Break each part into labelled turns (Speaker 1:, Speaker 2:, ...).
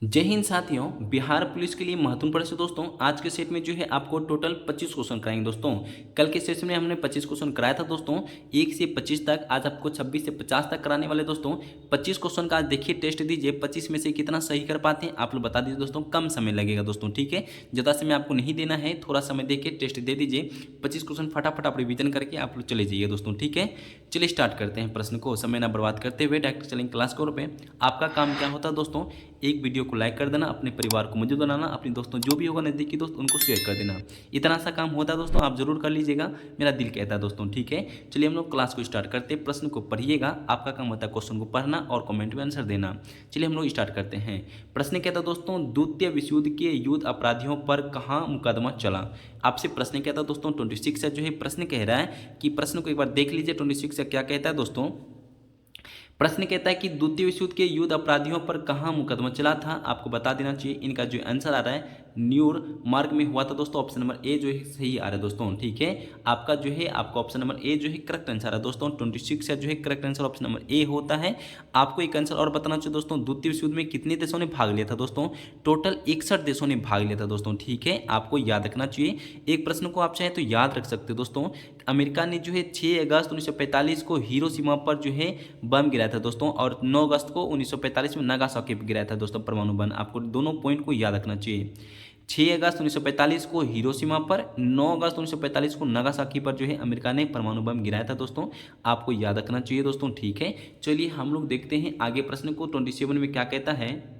Speaker 1: जय हिंद साथियों। बिहार पुलिस के लिए महत्वपूर्ण प्रश्न दोस्तों, आज के सेट में जो है आपको टोटल 25 क्वेश्चन कराएंगे दोस्तों। कल के सेशन में हमने 25 क्वेश्चन कराया था दोस्तों, 1 से 25 तक। आज आपको 26 से 50 तक कराने वाले दोस्तों। 25 क्वेश्चन का आज देखिए टेस्ट दीजिए, 25 में से कितना सही कर पाते हैं आप लोग बता दीजिए दोस्तों। कम समय लगेगा दोस्तों, ठीक है। ज़्यादा समय आपको नहीं देना है, थोड़ा समय दे के टेस्ट दे दीजिए। 25 क्वेश्चन फटाफट आप रिविजन करके आप लोग चले जाइए दोस्तों, ठीक है। चलिए स्टार्ट करते हैं प्रश्न को, समय ना बर्बाद करते हुए डायरेक्ट चलेंगे क्लास कोर पे। आपका काम क्या होता है दोस्तों, एक वीडियो को लाइक कर देना, अपने परिवार को मौजूद बनाना, अपने दोस्तों जो भी होगा नज़दीकी दोस्त उनको शेयर कर देना। इतना सा काम होता है दोस्तों, आप जरूर कर लीजिएगा, मेरा दिल कहता है दोस्तों, ठीक है। चलिए हम लोग क्लास को स्टार्ट करते हैं। प्रश्न को पढ़िएगा, आपका काम होता है क्वेश्चन को पढ़ना और कमेंट में आंसर देना। चलिए हम लोग स्टार्ट करते हैं। प्रश्न कहता है दोस्तों, द्वितीय विश्व युद्ध के युद्ध अपराधियों पर कहाँ मुकदमा चला। आपसे प्रश्न कहता है दोस्तों 26 से जो है प्रश्न कह रहा है कि प्रश्न को एक बार देख लीजिए। 26 से क्या कहता है दोस्तों, प्रश्न कहता है कि द्वितीय विश्व युद्ध के युद्ध अपराधियों पर कहाँ मुकदमा चला था। आपको बता देना चाहिए। इनका जो आंसर आ रहा है न्यूर मार्ग में हुआ था दोस्तों। ऑप्शन नंबर ए जो है सही आ रहा है दोस्तों, ठीक है। आपका जो है आपका ऑप्शन नंबर ए जो है करेक्ट आंसर है दोस्तों। 26 का जो है करेक्ट आंसर ऑप्शन नंबर ए होता है। आपको एक आंसर और बताना चाहिए दोस्तों, द्वितीय विश्व युद्ध में कितने देशों ने भाग लिया था दोस्तों। टोटल 61 देशों ने भाग लिया था दोस्तों, ठीक है। आपको याद रखना चाहिए। एक प्रश्न को आप चाहें तो याद रख सकते हो दोस्तों। अमेरिका ने जो है 6 अगस्त 1945 को हिरोशिमा पर जो है बम गिराया था दोस्तों, और 9 अगस्त को 1945 में नागासाकी पर गिराया था दोस्तों परमाणु बम। आपको दोनों पॉइंट को याद रखना चाहिए। 6 अगस्त 1945 को हिरोशिमा पर, 9 अगस्त 1945 को नागासाकी पर जो है अमेरिका ने परमाणु बम गिराया था दोस्तों। आपको याद रखना चाहिए दोस्तों, ठीक है। चलिए हम लोग देखते हैं आगे प्रश्न को। 27 में क्या कहता है।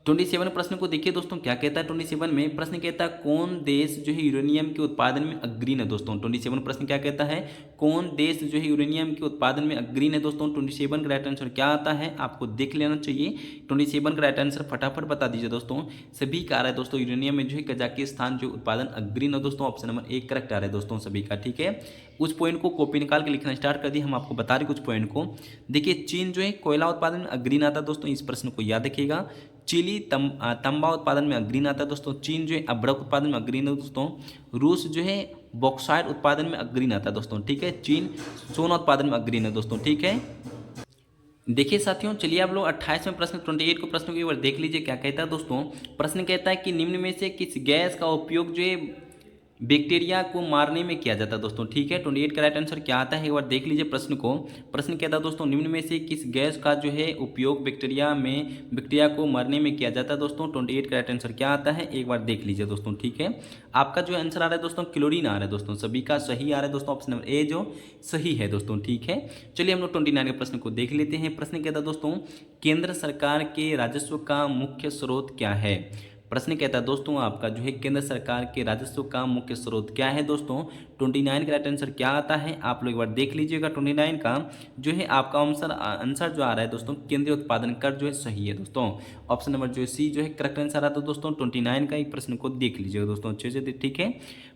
Speaker 1: 27 प्रश्न को देखिए दोस्तों, क्या कहता है। 27 में प्रश्न कहता है कौन देश जो है यूरेनियम के उत्पादन में अग्रणी है दोस्तों। 27 प्रश्न क्या कहता है, कौन देश जो है यूरेनियम के उत्पादन में अग्रणी है दोस्तों। 27 का राइट आंसर क्या आता है आपको देख लेना चाहिए। 27 का राइट आंसर फटाफट बता दीजिए दोस्तों। सभी का आ रहा है दोस्तों, यूरेनियम में जो है कजाकिस्तान जो उत्पादन अग्रणी है दोस्तों। ऑप्शन नंबर एक करेक्ट आ रहा है दोस्तों सभी का, ठीक है। उस पॉइंट को कॉपी निकाल के लिखना स्टार्ट कर दिए, हम आपको बता रहे कुछ पॉइंट को। देखिए चीन जो है कोयला उत्पादन में अग्रणी आता है दोस्तों, इस प्रश्न को याद रखिएगा। चिली तंबा उत्पादन में अग्रणी आता है दोस्तों। चीन जो है अभ्रक उत्पादन में अग्रणी है दोस्तों। रूस जो है बॉक्साइट उत्पादन में अग्रणी आता है दोस्तों, ठीक है। चीन सोना उत्पादन में अग्रणी है दोस्तों, ठीक है। देखिए साथियों, चलिए आप लोग 28वें प्रश्न 28 को प्रश्न को एक बार देख लीजिए, क्या कहता है दोस्तों। प्रश्न कहता है कि निम्न में से किस गैस का उपयोग जो है बैक्टीरिया को मारने में किया जाता है दोस्तों, ठीक है। 28 का राइट आंसर क्या आता है एक बार देख लीजिए प्रश्न को। प्रश्न कहता है दोस्तों, निम्न में से किस गैस का जो है उपयोग बैक्टीरिया को मारने में किया जाता है दोस्तों। 28 का राइट आंसर क्या आता है एक बार देख लीजिए दोस्तों, ठीक है। आपका जो आंसर आ रहा है दोस्तों क्लोरीन आ रहा है दोस्तों, सभी का सही आ रहा है दोस्तों। ऑप्शन नंबर ए जो सही है दोस्तों, ठीक है। चलिए हम लोग 29 के प्रश्न को देख लेते हैं। प्रश्न कहता है दोस्तों, केंद्र सरकार के राजस्व का मुख्य स्रोत क्या है। प्रश्न कहता है दोस्तों, आपका जो है केंद्र सरकार के राजस्व का मुख्य स्रोत क्या है दोस्तों। 29 का राइट आंसर क्या आता है आप लोग एक बार देख लीजिएगा। 29 का जो है आपका आंसर जो आ रहा है दोस्तों, केंद्रीय उत्पादन कर जो है सही है दोस्तों। ऑप्शन नंबर जो है सी जो है करेक्ट आंसर आता है दोस्तों। 29 का एक प्रश्न को देख लीजिएगा दोस्तों अच्छे से, ठीक है।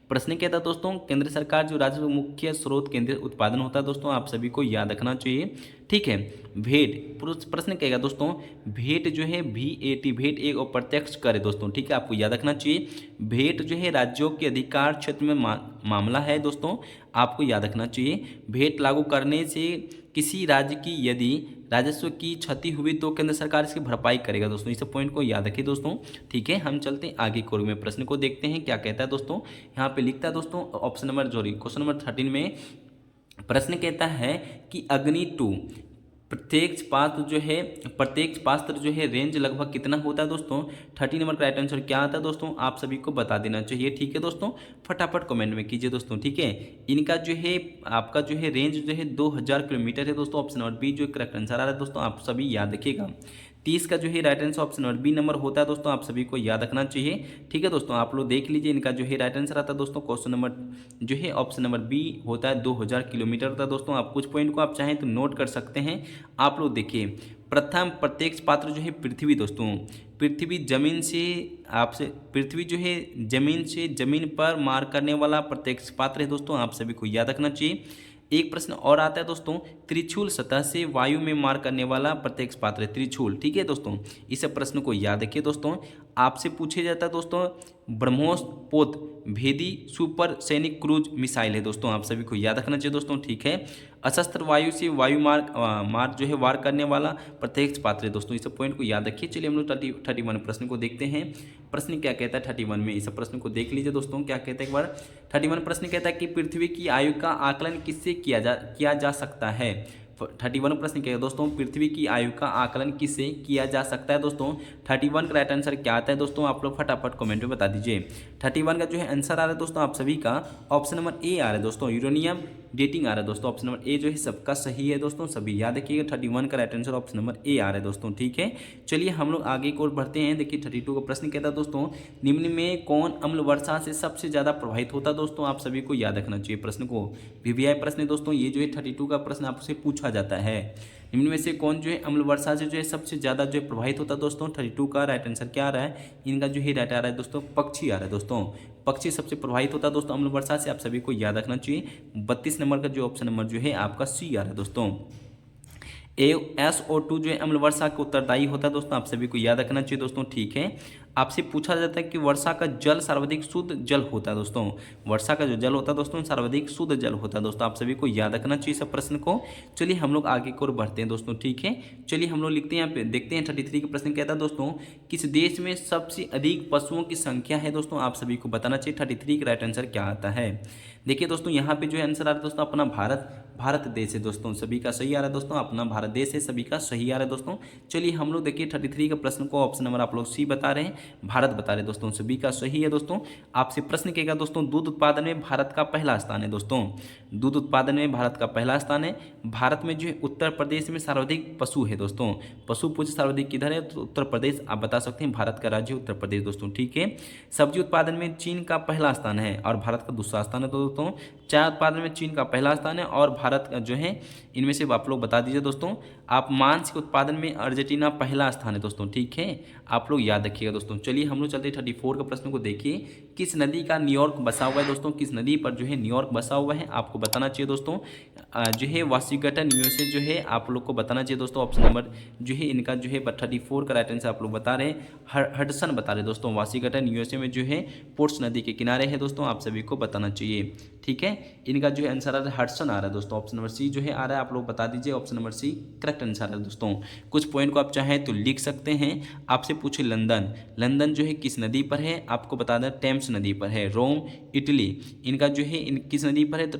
Speaker 1: प्रश्न कहता है दोस्तों, केंद्र सरकार जो राजस्व मुख्य स्रोत केंद्रीय उत्पादन होता है दोस्तों, आप सभी को याद रखना चाहिए, ठीक है। भेंट प्रश्न कहेगा दोस्तों, भेंट जो है VAT भेंट एक अप्रत्यक्ष कर है दोस्तों, ठीक है। आपको याद रखना चाहिए भेंट जो है राज्यों के अधिकार क्षेत्र में मामला है दोस्तों, आपको याद रखना चाहिए। भेंट लागू करने से किसी राज्य की यदि राजस्व की क्षति हुई तो केंद्र सरकार इसकी भरपाई करेगा दोस्तों। इस पॉइंट को याद रखिए दोस्तों, ठीक है। हम चलते हैं आगे कोर्ग में, प्रश्न को देखते हैं क्या कहता है दोस्तों। यहाँ पे लिखता है दोस्तों ऑप्शन नंबर क्वेश्चन नंबर 13 में प्रश्न कहता है कि अग्नि 2 प्रत्येक पात्र जो है रेंज लगभग कितना होता है दोस्तों। 30 नंबर का राइट आंसर क्या आता है दोस्तों आप सभी को बता देना चाहिए, ठीक है दोस्तों। फटाफट कमेंट में कीजिए दोस्तों, ठीक है। इनका जो है आपका जो है रेंज जो है 2000 किलोमीटर है दोस्तों। ऑप्शन नंबर बी जो करेक्ट आंसर आ रहा है दोस्तों, आप सभी याद रखिएगा। 30 का जो है right answer option number B number होता है दोस्तों, आप सभी को याद रखना चाहिए, ठीक है दोस्तों। आप लोग देख लीजिए, इनका जो है राइट आंसर आता है दोस्तों क्वेश्चन नंबर जो है ऑप्शन नंबर बी होता है 2000 किलोमीटर होता है दोस्तों। आप कुछ पॉइंट को आप चाहें तो नोट कर सकते हैं। आप लोग देखिए, प्रथम प्रत्यक्ष पात्र जो है पृथ्वी दोस्तों, पृथ्वी जो है जमीन से जमीन पर मार करने वाला प्रत्यक्ष पात्र है दोस्तों, आप सभी को याद रखना चाहिए। एक प्रश्न और आता है दोस्तों, त्रिशूल सतह से वायु में मार करने वाला प्रत्यक्ष पात्र है त्रिशूल, ठीक है दोस्तों। इस प्रश्न को याद रखिए दोस्तों। आपसे पूछे जाता है दोस्तों ब्रह्मोस पोत भेदी सुपर सैनिक क्रूज मिसाइल है दोस्तों, आप सभी को याद रखना चाहिए दोस्तों। ठीक है, अशस्त्र वायु से वायु मार्ग जो है वार करने वाला प्रत्यक्ष पात्र है दोस्तों, इस पॉइंट को याद रखिए। चलिए हम लोग 31 प्रश्न को देखते हैं। प्रश्न क्या कहता है 31 में, इस प्रश्न को देख लीजिए दोस्तों। क्या कहता है एक बार, 31 प्रश्न कहता है कि पृथ्वी की आयु का आकलन किससे किया जा सकता है। 31 प्रश्न क्या है दोस्तों, पृथ्वी की आयु का आकलन किससे किया जा सकता है दोस्तों। 31 का राइट आंसर क्या आता है दोस्तों, आप लोग फटाफट कमेंट में बता दीजिए। 31 का जो है आंसर आ रहा है दोस्तों आप सभी का ऑप्शन नंबर ए आ रहा है दोस्तों, यूरेनियम डेटिंग आ रहा है दोस्तों। ऑप्शन नंबर ए जो है सबका सही है दोस्तों, सभी याद रखिएगा। 31 का right answer option number A आ रहा है दोस्तों। ठीक है, चलिए हम लोग आगे की ओर बढ़ते हैं। देखिए 32 का प्रश्न कहता है दोस्तों, निम्न में कौन अम्ल वर्षा से सबसे ज़्यादा प्रभावित होता है दोस्तों, आप सभी को याद रखना चाहिए प्रश्न को। वीवीआई प्रश्न है दोस्तों, ये जो है 32 का प्रश्न आपसे पूछा जाता है। निम्न में से कौन जो है अम्ल वर्षा से जो है सबसे ज़्यादा जो है प्रभावित होता है दोस्तों। 32 का राइट आंसर क्या आ रहा है, इनका जो है राइट आ रहा है दोस्तों, पक्षी आ रहा है दोस्तों। पक्षी सबसे प्रभावित होता है दोस्तों अम्ल वर्षा से, आप सभी को याद रखना चाहिए। 32 नंबर का जो ऑप्शन नंबर जो है आपका सी आ रहा है दोस्तों। SO2 जो है अम्ल वर्षा का उत्तरदायी होता है दोस्तों, आप सभी को याद रखना चाहिए दोस्तों। ठीक है, आपसे पूछा जाता है कि वर्षा का जल सर्वाधिक शुद्ध जल होता है दोस्तों। वर्षा का जो जल होता है दोस्तों सर्वाधिक शुद्ध जल होता है दोस्तों, आप सभी को याद रखना चाहिए सब प्रश्न को। चलिए हम लोग आगे की ओर बढ़ते हैं दोस्तों। ठीक है, चलिए हम लोग लिखते हैं यहाँ पे, देखते हैं 33 का प्रश्न कहता है दोस्तों, किस देश में सबसे अधिक पशुओं की संख्या है दोस्तों, आप सभी को बताना चाहिए। 33 का राइट आंसर क्या आता है। देखिए दोस्तों यहाँ पे जो है आंसर आ रहा है दोस्तों अपना भारत देश है दोस्तों, सभी का सही आ रहा है दोस्तों, अपना भारत देश है, सभी का सही आ रहा है दोस्तों। चलिए हम लोग देखिए 33 का प्रश्न को ऑप्शन नंबर आप लोग सी बता रहे हैं, भारत बता रहे हैं दोस्तों, सभी का सही है दोस्तों। आपसे प्रश्न कहेगा दोस्तों, दूध उत्पादन में भारत का पहला स्थान है दोस्तों, दूध उत्पादन में भारत का पहला स्थान है। भारत में जो है उत्तर प्रदेश में सर्वाधिक पशु है दोस्तों, पशु पूछ सर्वाधिक किधर है तो उत्तर प्रदेश, आप बता सकते हैं भारत का राज्य उत्तर प्रदेश दोस्तों। ठीक है, सब्जी उत्पादन में चीन का पहला स्थान है और भारत का दूसरा स्थान है दोस्तों। चाय उत्पादन में चीन का पहला स्थान है और भारत का जो है, इनमें से आप लोग बता दीजिए दोस्तों। आप मांस के उत्पादन में अर्जेंटीना पहला स्थान है दोस्तों। ठीक है, आप लोग याद रखिएगा दोस्तों। चलिए हम लोग चलते हैं 34 का प्रश्न को देखिए, किस नदी का न्यूयॉर्क बसा हुआ है दोस्तों, किस नदी पर जो है न्यूयॉर्क बसा हुआ है, आपको बताना चाहिए दोस्तों। जो है वाशिंगटन यूएसए जो है आप लोग को बताना चाहिए दोस्तों। ऑप्शन नंबर जो है इनका जो है 34 का राइट आंसर आप लोग बता रहे हैं, हडसन बता रहे हैं दोस्तों। वाशिंगटन यूएसए में जो है पोर्ट्स नदी के किनारे है दोस्तों, आप सभी को बताना चाहिए। ठीक है, इनका जो है आंसर आ रहा है हडसन आ रहा है दोस्तों। ऑप्शन नंबर सी जो है आ रहा है, आप लोग बता दीजिए। Option number C correct answer है दोस्तों। कुछ पॉइंट को आप चाहें तो लिख सकते हैं। आपसे पूछे लंदन जो है किस नदी पर है, आपको बता दें टेम्स नदी पर है। रोम इटली, इनका जो है किस नदी पर है तो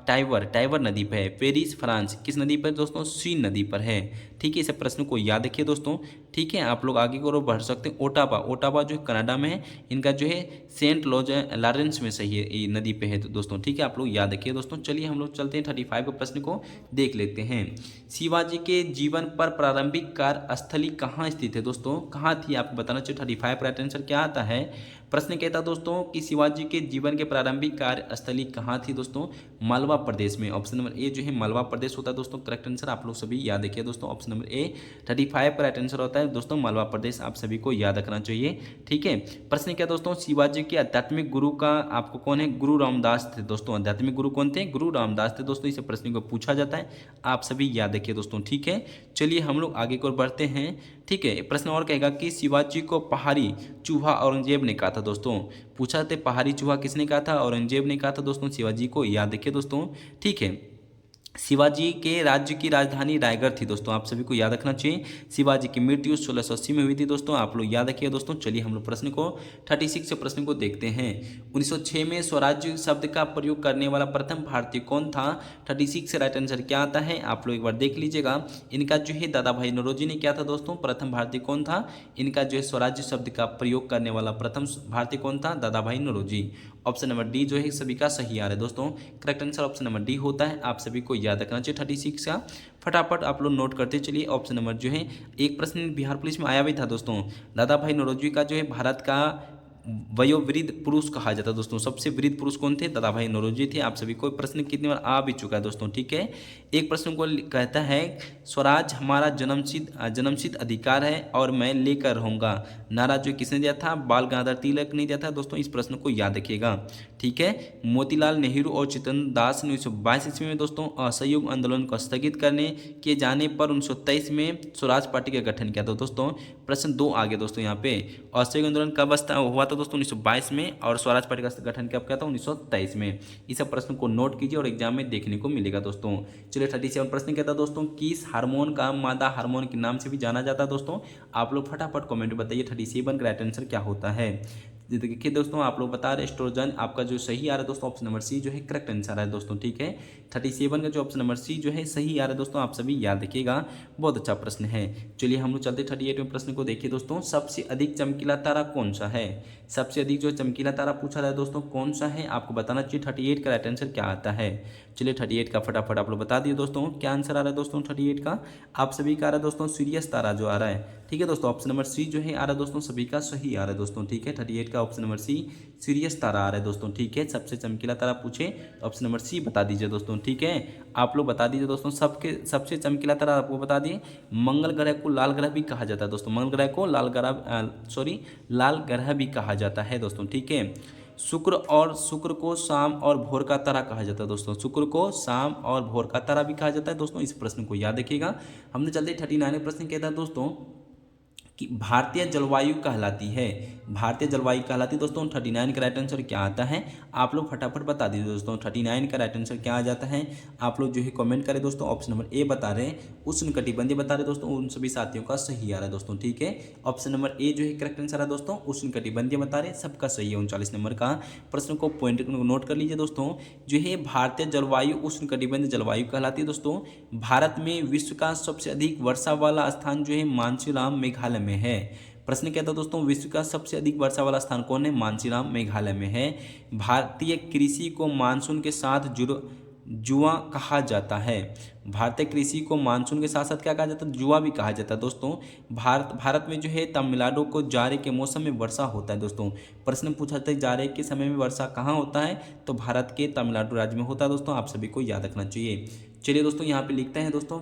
Speaker 1: टाइवर नदी पर है। पेरिस फ्रांस किस नदी पर दोस्तों, सीन नदी पर है। ठीक है, इस प्रश्न को याद रखिए दोस्तों। ठीक है, आप लोग आगे की ओर बढ़ सकते हैं। ओटावा जो है कनाडा में है, इनका जो है सेंट लॉरेंस में सही है, ये नदी पे है तो दोस्तों। ठीक है, आप लोग याद रखिए दोस्तों। चलिए हम लोग चलते हैं 35 के प्रश्न को देख लेते हैं। शिवाजी के जीवन पर प्रारंभिक कार्यस्थली कहाँ स्थित है दोस्तों, कहाँ थी, आपको बताना चाहिए। 35 राइट आंसर क्या आता है। प्रश्न कहता दोस्तों कि शिवाजी के जीवन के प्रारंभिक कार्यस्थली कहाँ थी दोस्तों, मालवा प्रदेश में। ऑप्शन नंबर ए जो है मालवा प्रदेश होता है दोस्तों, करेक्ट आंसर आप लोग सभी याद रखिए दोस्तों। ऑप्शन नंबर ए 35 का राइट आंसर होता है दोस्तों, मालवा प्रदेश, आप सभी को याद रखना चाहिए। ठीक है, प्रश्न क्या दोस्तों, शिवाजी के आध्यात्मिक गुरु का आपको कौन है, गुरु रामदास थे दोस्तों। आध्यात्मिक गुरु कौन थे, गुरु रामदास थे दोस्तों। इस प्रश्न को पूछा जाता है, आप सभी याद रखिए दोस्तों। ठीक है, चलिए हम लोग आगे को बढ़ते हैं। ठीक है, प्रश्न और कहेगा कि शिवाजी को पहाड़ी चूहा औरंगजेब ने कहा था दोस्तों। पूछा था पहाड़ी चूहा किसने कहा था, औरंगजेब ने कहा था दोस्तों। शिवाजी को याद रखिए दोस्तों। ठीक है, शिवाजी के राज्य की राजधानी रायगढ़ थी दोस्तों, आप सभी को याद रखना चाहिए। शिवाजी की मृत्यु 1680 में हुई थी दोस्तों, आप लोग याद रखिए दोस्तों। चलिए हम लोग प्रश्न को 36 से प्रश्न को देखते हैं। 1906 में स्वराज्य शब्द का प्रयोग करने वाला प्रथम भारतीय कौन था। 36 से राइट आंसर क्या आता है, आप लोग एक बार देख लीजिएगा। इनका जो है दादा भाई नौरोजी ने किया था दोस्तों। प्रथम भारतीय कौन था, इनका जो है स्वराज्य शब्द का प्रयोग करने वाला प्रथम भारतीय कौन था, दादा भाई नौरोजी। ऑप्शन नंबर डी जो है सभी का सही आ रहा है दोस्तों, correct answer option number D होता है, आप सभी को याद रखना चाहिए। 36 का फटाफट आप लोग नोट करते चलिए। ऑप्शन नंबर जो है, एक प्रश्न बिहार पुलिस में आया भी था दोस्तों, दादा भाई नौरोजी का जो है भारत का वयोवृद्ध पुरुष कहा जाता है दोस्तों। सबसे वृद्ध पुरुष कौन थे, दादा भाई नौरोजी थे। आप सभी को प्रश्न कितनी बार आ भी चुका है दोस्तों। ठीक है, एक प्रश्न को कहता है स्वराज हमारा जन्मसिद्ध अधिकार है और मैं लेकर रहूँगा, नारा जो किसने दिया था, बाल गंगाधर तिलक ने दिया था दोस्तों। इस प्रश्न को याद रखिएगा। ठीक है। मोतीलाल नेहरू और चितरंजन दास ने 1922 ईस्वी में दोस्तों असहयोग आंदोलन को स्थगित करने किए जाने पर 1923 में स्वराज पार्टी का गठन किया था दोस्तों। प्रश्न 2 आ गया दोस्तों यहाँ पे, असहयोग आंदोलन कब हुआ था दोस्तों 1922 में, और स्वराज पार्टी का गठन कब किया था 1923 में। इस सब प्रश्न को नोट कीजिए और एग्जाम में देखने को मिलेगा दोस्तों। चलिए 37 प्रश्न कहता है दोस्तों, किस हार्मोन का मादा हार्मोन के नाम से भी जाना जाता है दोस्तों। आप लोग फटाफट कमेंट बताइए 37 का राइट आंसर क्या होता है। देखिए दोस्तों, आप लोग बता रहे एस्ट्रोजन, आपका जो सही आ रहा है दोस्तों ऑप्शन नंबर सी जो है करेक्ट आंसर है दोस्तों, ठीक है। 37 का जो ऑप्शन नंबर सी जो है सही आ रहा है दोस्तों, आप सभी याद रखिएगा, बहुत अच्छा प्रश्न है। चलिए हम लोग चलते 38 में प्रश्न को देखिए दोस्तों, सबसे अधिक चमकीला तारा कौन सा है। सबसे अधिक जो चमकीला तारा पूछा रहा है दोस्तों कौन सा है, आपको बताना चाहिए 38 का राइट आंसर क्या आता है। चलिए 38 का फटाफट आप लोग बता दिए दोस्तों, क्या आंसर आ रहा है दोस्तों 38 का, आप सभी का आ रहा है दोस्तों सीरियस तारा जो आ रहा है, ठीक है दोस्तों। ऑप्शन नंबर सी जो है आ रहा है दोस्तों सभी का सही आ रहा है दोस्तों, ठीक है। 38 का ऑप्शन नंबर सी सीरियस तारा आ रहा है दोस्तों, ठीक है। सबसे चमकीला तारा पूछे तो ऑप्शन नंबर सी बता दीजिए दोस्तों, ठीक है। आप लोग बता दीजिए दोस्तों, सबसे चमकीला तारा आपको बता दिए। मंगल ग्रह को लाल ग्रह भी कहा जाता है दोस्तों, मंगल ग्रह को लाल ग्रह भी कहा जाता है दोस्तों, ठीक है। शुक्र को शाम और भोर का तारा कहा जाता है दोस्तों, शुक्र को शाम और भोर का तारा भी कहा जाता है दोस्तों। इस प्रश्न को याद रखिएगा। हमने चलते 39 प्रश्न कहता है दोस्तों कि भारतीय जलवायु कहलाती है, भारतीय जलवायु कहलाती है दोस्तों। 39 का राइट आंसर क्या आता है, आप लोग फटाफट बता दीजिए दोस्तों। 39 का राइट आंसर क्या आ जाता है, आप लोग जो है कमेंट करें दोस्तों। ऑप्शन नंबर ए बता रहे हैं, उष्णकटिबंधीय बता रहे दोस्तों, उन सभी साथियों का सही आ रहा है दोस्तों, ठीक है। ऑप्शन नंबर ए जो है करेक्ट आंसर है दोस्तों, उष्णकटिबंधीय बता रहे, सबका सही है। 39 नंबर का प्रश्न को पॉइंट नोट कर लीजिए दोस्तों। जो है भारतीय जलवायु उष्णकटिबंधीय जलवायु कहलाती है दोस्तों। भारत में विश्व का सबसे अधिक वर्षा वाला स्थान जो है मानसीराम मेघालय में है। प्रश्न क्या था दोस्तों, विश्व का सबसे अधिक वर्षा वाला स्थान कौन है, मानसीराम मेघालय में है। भारतीय कृषि को मानसून के साथ जुआ कहा जाता है। भारतीय कृषि को मानसून के साथ साथ क्या कहा जाता है, जुआ भी कहा जाता है दोस्तों। भारत में जो है तमिलनाडु को जाड़े के मौसम में वर्षा होता है दोस्तों। प्रश्न पूछा था जाड़े के समय में वर्षा कहाँ होता है, तो भारत के तमिलनाडु राज्य में होता है दोस्तों, आप सभी को याद रखना चाहिए। चलिए दोस्तों यहाँ पे लिखते हैं दोस्तों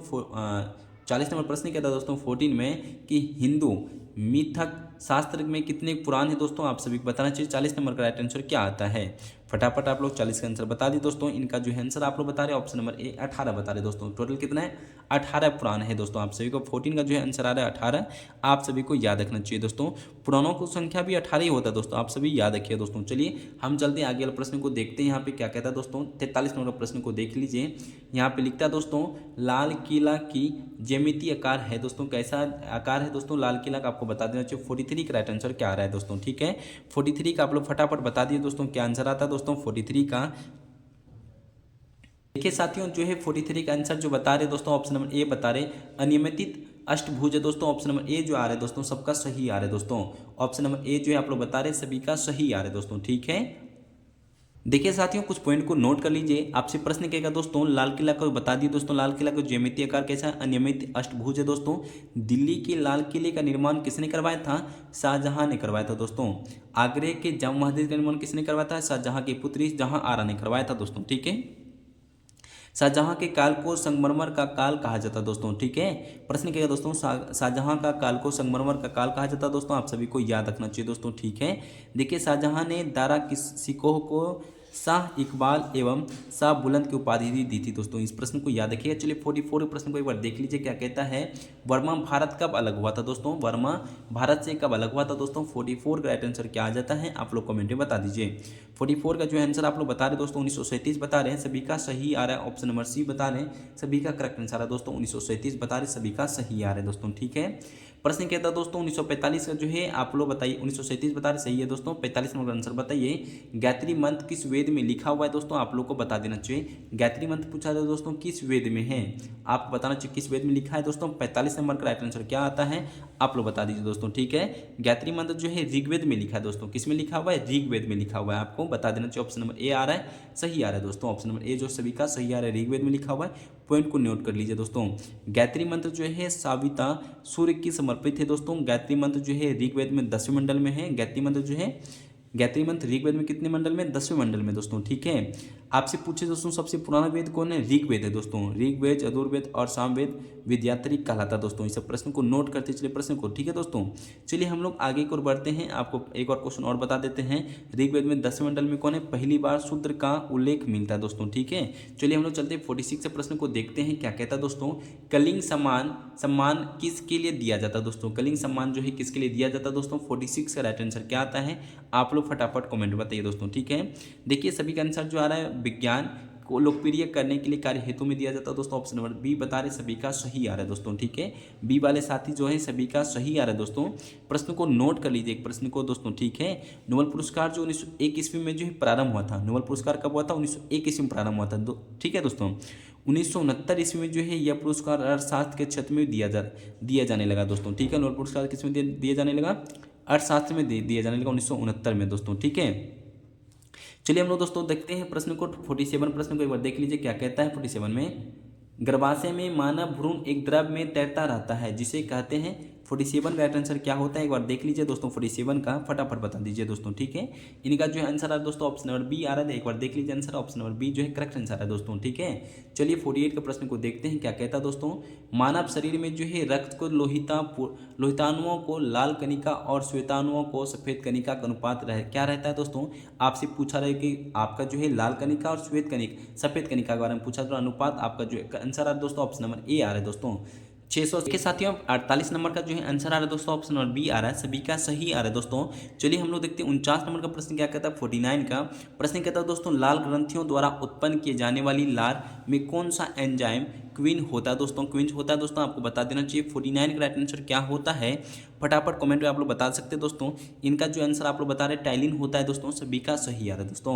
Speaker 1: 40 नंबर प्रश्न क्या था दोस्तों 14 में कि हिंदू मिथक शास्त्र में कितने पुराण है दोस्तों, आप सभी को बताना चाहिए। 40 नंबर का राइट आंसर क्या आता है, फटाफट आप लोग 40 का आंसर बता दिए दोस्तों। इनका जो है आंसर आप लोग बता रहे हैं, ऑप्शन नंबर ए 18 बता रहे दोस्तों। टोटल कितना है, 18 पुराण है दोस्तों, आप सभी को 14 का जो है आंसर आ रहा है 18, आप सभी को याद रखना चाहिए दोस्तों। पुराणों की संख्या भी 18 ही होता है दोस्तों, आप सभी याद रखिए दोस्तों। चलिए हम चलते हैं आगे वाले प्रश्न को देखते हैं, यहाँ पे क्या कहता है दोस्तों। 43 नंबर प्रश्न को देख लीजिए, यहाँ पे लिखता है दोस्तों लाल किला की ज्यामितीय आकार है दोस्तों, कैसा आकार है दोस्तों लाल किला का, आपको बता देना चाहिए। 43 का राइट आंसर क्या आ रहा है दोस्तों, ठीक है। 43 का आप लोग फटाफट बता दिए दोस्तों, क्या आंसर आता है दोस्तों 43 का। देखिए साथियों जो है 43 का आंसर जो बता रहे दोस्तों, ऑप्शन नंबर ए बता रहे अनियमित अष्टभुज है दोस्तों। ऑप्शन नंबर ए जो आ रहा है दोस्तों सबका सही आ रहा है दोस्तों। ऑप्शन नंबर ए जो है आप लोग बता रहे सभी का सही आ रहा है दोस्तों, ठीक है। देखिए साथियों कुछ पॉइंट को नोट कर लीजिए। आपसे प्रश्न कहेगा दोस्तों लाल किला को बता दिए दोस्तों, लाल किला का ज्यामितीय आकार कैसा है, अनियमित अष्टभुज है दोस्तों। दिल्ली के लाल किले का निर्माण किसने करवाया था, शाहजहां ने करवाया था दोस्तों। आगरे के जामा मस्जिद का निर्माण किसने करवाया था, शाहजहां की पुत्री जहां आरा ने करवाया था दोस्तों, ठीक है। शाहजहां के काल को संगमरमर का काल कहा जाता है दोस्तों, ठीक है। प्रश्न क्या है दोस्तों, शाहजहां का काल को संगमरमर का काल कहा जाता है दोस्तों, आप सभी को याद रखना चाहिए दोस्तों, ठीक है। देखिए शाहजहां ने दारा सिकोह को शाह इकबाल एवं शाह बुलंद की उपाधि दी थी दोस्तों, इस प्रश्न को याद रखिएगा। चलिए 44 प्रश्न को एक बार देख लीजिए, क्या कहता है वर्मा भारत कब अलग हुआ था दोस्तों, वर्मा भारत से कब अलग हुआ था दोस्तों। 44 का राइट आंसर क्या आ जाता है, आप लोग कमेंट में बता दीजिए। 44 का जो है आंसर आप लोग बता रहे दोस्तों 1937 बता रहे हैं, सभी का सही आ रहा है। ऑप्शन नंबर सी बता रहे हैं, सभी का करेक्ट आंसर है दोस्तों 1937 बता रहे, सभी का सही आ रहा है दोस्तों, ठीक है। प्रश्न कहता है दोस्तों 1945 का जो है आप लोग बताइए, 1937 बता रहे सही है दोस्तों। 45 नंबर आंसर बताइए गायत्री मंत्र किस वेद में लिखा हुआ है दोस्तों, आप लोग को बता देना चाहिए। गायत्री मंत्र पूछा जाए दोस्तों किस वेद में है, आपको बताना चाहिए किस वेद में लिखा है दोस्तों। 45 नंबर का राइट आंसर क्या आता है, आप लोग बता दीजिए दोस्तों, ठीक है। गायत्री मंत्र जो है ऋग्वेद में लिखा है दोस्तों, किस में लिखा हुआ है, ऋग्वेद में लिखा हुआ है, आपको बता देना चाहिए। ऑप्शन नंबर ए आ रहा है, सही आ रहा है दोस्तों। ऑप्शन नंबर ए जो सभी का सही आ रहा है, ऋग्वेद में लिखा हुआ है, पॉइंट को नोट कर लीजिए दोस्तों। गायत्री मंत्र जो है साविता सूर्य की समर्पित है दोस्तों। गायत्री मंत्र जो है ऋग्वेद में 10वें मंडल में है। गायत्री मंत्र जो है गायत्री मंत्र ऋग्वेद में कितने मंडल में? 10वें मंडल में दोस्तों, ठीक है। आपसे पूछे दोस्तों सबसे पुराना वेद कौन है? ऋग्वेद है दोस्तों। ऋग्वेद, यजुर्वेद और सामवेद विद्यात्री कहलाता है दोस्तों। इस प्रश्न को नोट करते चलिए प्रश्न को, ठीक है दोस्तों। चलिए हम लोग आगे की ओर बढ़ते हैं, आपको एक और क्वेश्चन और बता देते हैं। ऋग्वेद में 10वें मंडल में कौन है? पहली बार शूद्र का उल्लेख मिलता है दोस्तों, ठीक है। चलिए हम लोग चलते हैं 46 प्रश्न को देखते हैं क्या कहता है दोस्तों। कलिंग सम्मान किसके लिए दिया जाता है दोस्तों? कलिंग सम्मान जो है किसके लिए दिया जाता है दोस्तों? 46 का राइट आंसर क्या आता है? आप लोग फटाफट कमेंट बताइए दोस्तों, ठीक है। देखिए सभी का आंसर जो आ रहा है विज्ञान को लोकप्रिय करने के लिए कार्य हेतु में दिया जाता है दोस्तों। ऑप्शन नंबर बी बता रहे सभी का सही आ रहा है दोस्तों, ठीक है। बी वाले साथी जो है सभी का सही आ रहा है दोस्तों। प्रश्न को नोट कर लीजिए एक प्रश्न को दोस्तों, ठीक है। नोबेल पुरस्कार जो 1901 ईस्वी में जो है प्रारंभ हुआ था। नोबेल पुरस्कार कब हुआ था? 1901 ईस्वी में प्रारंभ हुआ था, ठीक है दोस्तों। 1969 ईस्वी में जो है यह पुरस्कार अर्थशास्त्र के क्षेत्र में दिया जाने लगा दोस्तों, ठीक है। नोबेल पुरस्कार किस में दिया जाने लगा? अर्थशास्त्र में दिया जाने लगा 1969 में दोस्तों, ठीक है। चलिए हम लोग दोस्तों देखते हैं प्रश्न को। 47 प्रश्न को एक बार देख लीजिए क्या कहता है 47 में। गर्भाशय में मानव भ्रूण एक द्रव में तैरता रहता है जिसे कहते हैं। 47 का राइट आंसर क्या होता है एक बार देख लीजिए दोस्तों। 47 का फटाफट बता दीजिए दोस्तों, ठीक है। इनका जो है आंसर आ रहा है दोस्तों ऑप्शन नंबर बी आ रहा है, एक बार देख लीजिए आंसर। ऑप्शन नंबर बी जो है करेक्ट आंसर है दोस्तों, ठीक है। चलिए 48 के प्रश्न को देखते हैं क्या कहता है दोस्तों। मानव शरीर में जो है रक्त को लोहिताणुओं को लाल कणिका और श्वेताणुओं को सफेद कणिका का अनुपात क्या रहता है दोस्तों? आपसे पूछा रहे कि आपका जो है लाल कणिका और सफेद कणिका के बारे में पूछा, तो अनुपात आपका जो आंसर आ रहा है दोस्तों ऑप्शन नंबर ए आ रहा है दोस्तों। 600 के साथियों 48 नंबर का जो है आंसर आ रहा है दोस्तों ऑप्शन नंबर बी आ रहा है, सभी का सही आ रहा है दोस्तों। चलिए हम लोग देखते हैं 49 नंबर का प्रश्न क्या कहता है। 49 का प्रश्न कहता है दोस्तों लाल ग्रंथियों द्वारा उत्पन्न किए जाने वाली लार में कौन सा एंजाइम क्वीन होता है दोस्तों? क्वीन होता है दोस्तों, आपको बता देना चाहिए। 49 का राइट आंसर क्या होता है फटाफट कमेंट में आप लोग बता सकते हैं दोस्तों। इनका जो आंसर आप लोग बता रहे टाइलिन होता है दोस्तों, सभी का सही आ रहा है दोस्तों।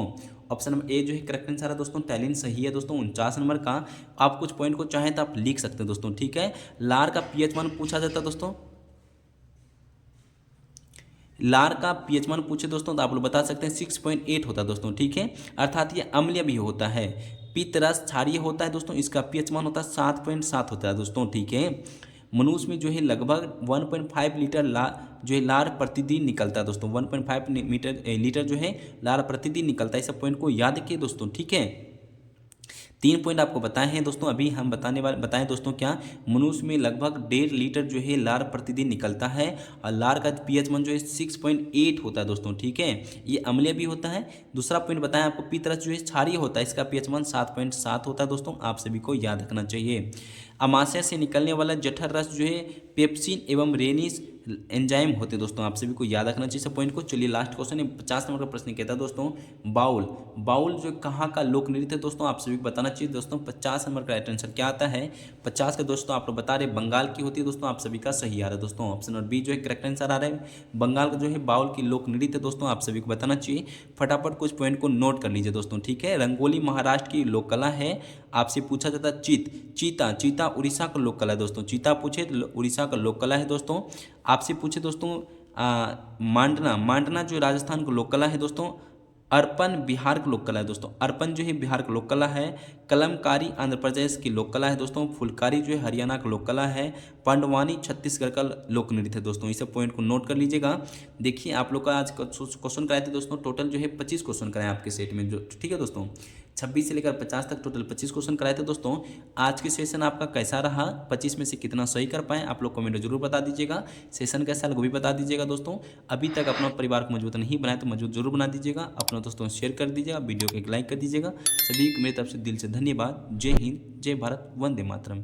Speaker 1: ऑप्शन नंबर ए जो है करेक्ट आंसर है दोस्तों, टाइलिन सही है दोस्तों। 49 नंबर का आप कुछ पॉइंट को चाहें तो आप लिख सकते हैं दोस्तों, ठीक है। लार का पीएच मान पूछा जाता है दोस्तों। लार का पीएच मान पूछे दोस्तों तो आप लोग बता सकते हैं 6.8 होता है दोस्तों, ठीक है। अर्थात ये अम्लीय भी होता है। पित्त रस क्षारीय होता है दोस्तों, इसका पीएच मान होता है 7.7 होता है दोस्तों, ठीक है। मनुष्य में जो है लगभग 1.5 लीटर जो है लार प्रतिदिन निकलता है दोस्तों। 1.5 लीटर जो है लार प्रतिदिन निकलता है। इस पॉइंट को याद रखिए दोस्तों, ठीक है। 3 पॉइंट आपको बताए हैं दोस्तों, अभी हम बताएं दोस्तों क्या। मनुष्य में लगभग 1.5 लीटर जो है लार प्रतिदिन निकलता है और लार का पीएच मान जो है 6.8 होता है दोस्तों, ठीक है। ये अम्लीय भी होता है। दूसरा पॉइंट बताएं आपको, पित्तरस जो है क्षारीय होता है, इसका पीएच मान 7.7 होता है दोस्तों, आप सभी को याद रखना चाहिए। अमाशय से निकलने वाला जठर रस जो है पेप्सिन एवं रेनिस एंजाइम होते हैं दोस्तों, आप सभी को याद रखना चाहिए सब पॉइंट को। चलिए लास्ट क्वेश्चन है 50 नंबर का प्रश्न कहता है दोस्तों बाउल जो कहाँ का लोक नृत्य है दोस्तों, आप सभी को बताना चाहिए दोस्तों। 50 नंबर का राइट आंसर क्या आता है 50 का दोस्तों आप लोग बता रहे बंगाल की होती है दोस्तों, आप सभी का सही आ रहा है दोस्तों। ऑप्शन नंबर बी जो है करेक्ट आंसर आ रहा है, बंगाल का जो है बाउल की लोक नृत्य दोस्तों, आप सभी को बताना चाहिए। फटाफट कुछ पॉइंट को नोट कर लीजिए दोस्तों, ठीक है। रंगोली महाराष्ट्र की लोक कला है, आपसे पूछा जाता है चीता उड़ीसा का लोक कला है दोस्तों। चीता पूछे तो उड़ीसा का लोक कला है दोस्तों। आपसे पूछे दोस्तों मांडना जो राजस्थान का लोक कला है दोस्तों। अर्पण बिहार का लोक कला है दोस्तों, अर्पण जो है बिहार का लोक कला है। कलमकारी आंध्र प्रदेश की लोक कला है दोस्तों। फुलकारी जो है हरियाणा का लोक कला है। पांडवानी छत्तीसगढ़ का लोक नृत्य है दोस्तों। इस पॉइंट को नोट कर लीजिएगा। देखिए आप लोग का आज क्वेश्चन कराए थे दोस्तों, टोटल जो है 25 क्वेश्चन कराए आपके सेट में, जो ठीक है दोस्तों। 26 से लेकर 50 तक टोटल 25 क्वेश्चन कराए थे दोस्तों। आज के सेशन आपका कैसा रहा, 25 में से कितना सही कर पाए आप लोग कमेंट में जरूर बता दीजिएगा। सेशन कैसा लगा वो भी बता दीजिएगा दोस्तों। अभी तक अपना परिवार को मजबूत नहीं बनाए तो मजबूत जरूर बना दीजिएगा। अपना दोस्तों शेयर कर दीजिएगा, वीडियो को एक लाइक कर दीजिएगा। सभी को मेरी तरफ से दिल से धन्यवाद। जय हिंद, जय भारत, वंदे मातरम।